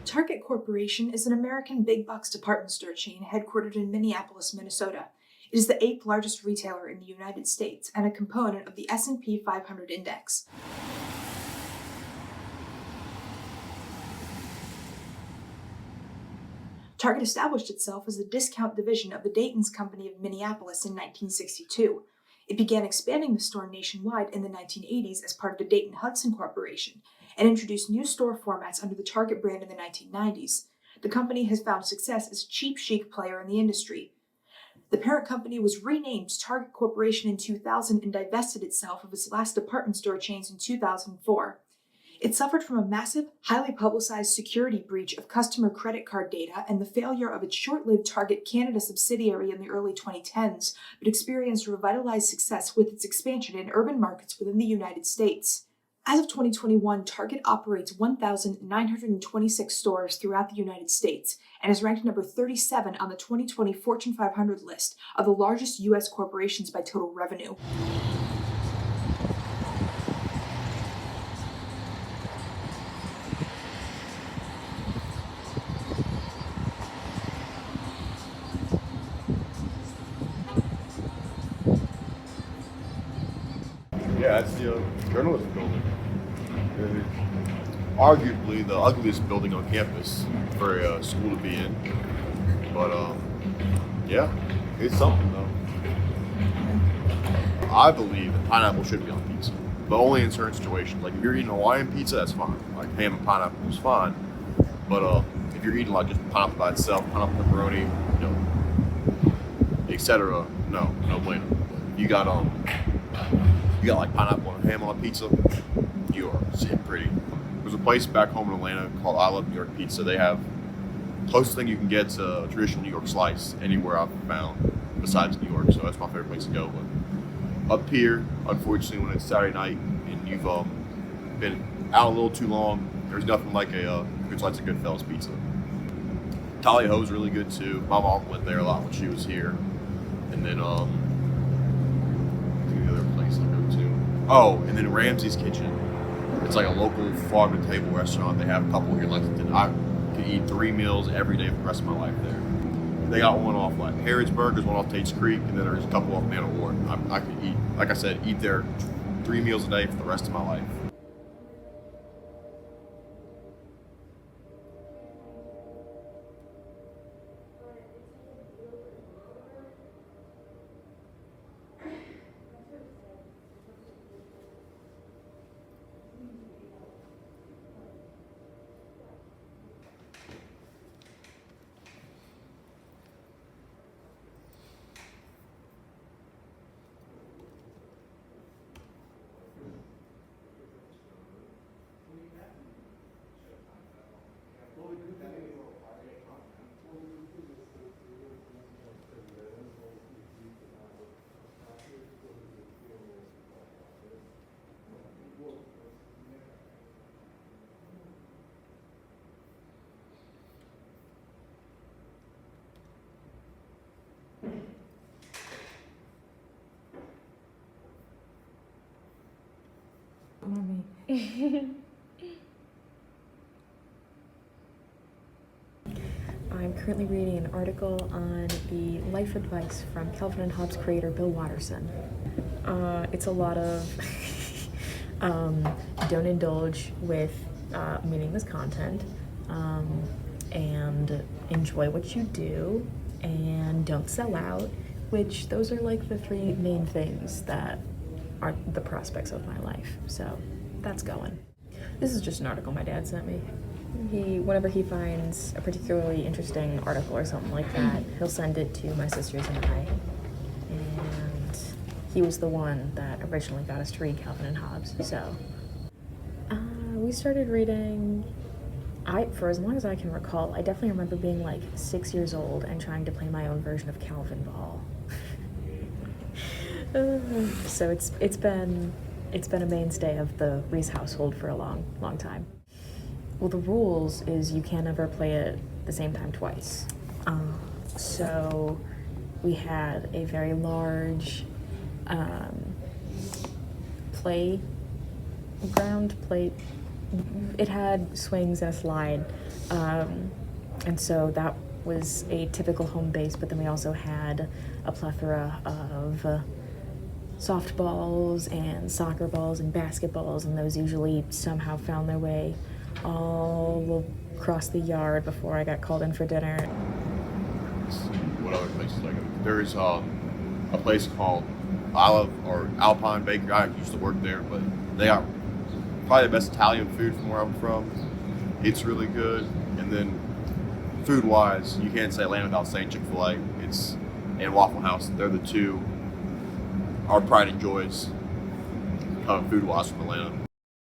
Target Corporation is an American big-box department store chain headquartered in Minneapolis, Minnesota. It is the 8th largest retailer in the United States and a component of the S&P 500 index. Target established itself as a discount division of the Dayton's Company of Minneapolis in 1962. It began expanding the store nationwide in the 1980s as part of the Dayton-Hudson Corporation and introduced new store formats under the Target brand in the 1990s. The company has found success as a cheap chic player in the industry. The parent company was renamed Target Corporation in 2000 and divested itself of its last department store chains in 2004. It suffered from a massive, highly publicized security breach of customer credit card data and the failure of its short-lived Target Canada subsidiary in the early 2010s, but experienced revitalized success with its expansion in urban markets within the United States. As of 2021, Target operates 1,926 stores throughout the United States and is ranked number 37 on the 2020 Fortune 500 list of the largest U.S. corporations by total revenue. Yeah, it's the journalism building. It's arguably the ugliest building on campus for a school to be in. But yeah, it's something though. I believe that pineapple should be on pizza, but only in certain situations. Like if you're eating Hawaiian pizza, that's fine. Like ham and pineapple is fine. But if you're eating like just pineapple by itself, pineapple pepperoni, etc., no bueno. You got like pineapple and ham on a pizza, you are sitting pretty. There's a place back home in Atlanta called I Love New York Pizza. They have the closest thing you can get to a traditional New York slice anywhere I've found besides New York, so that's my favorite place to go. But up here, unfortunately, when it's Saturday night and you've been out a little too long, there's nothing like a good slice of Goodfellas pizza. Tally Ho's really good too. My mom went there a lot when she was here. And then and then Ramsey's Kitchen. It's like a local farm-to-table restaurant. They have a couple here in Lexington. I could eat 3 meals every day for the rest of my life there. They got one off like Harrodsburg, there's one off Tate's Creek, and then there's a couple off Man of War. I could eat, like I said, eat there 3 meals a day for the rest of my life. I'm currently reading an article on the life advice from Calvin and Hobbes creator Bill Watterson. It's a lot of don't indulge with meaningless content, and enjoy what you do, and don't sell out, which those are like the 3 main things that are the prospects of my life. So that's going. This is just an article my dad sent me. Whenever he finds a particularly interesting article or something like that, he'll send it to my sisters and I. And he was the one that originally got us to read Calvin and Hobbes. So we started reading, for as long as I can recall, I definitely remember being like 6 years old and trying to play my own version of Calvin Ball. So it's been a mainstay of the Reese household for a long time. Well, the rules is you can't ever play it the same time twice. So we had a very large it had swings and a slide, and so that was a typical home base. But then we also had a plethora of softballs and soccer balls and basketballs, and those usually somehow found their way all across the yard before I got called in for dinner. What other places I go? There's a place called Olive or Alpine Bakery. I used to work there, but they got probably the best Italian food from where I'm from. It's really good. And then food-wise, you can't say Atlanta without saying Chick-fil-A. It's and Waffle House. They're the two our pride and joys food-wise from Atlanta.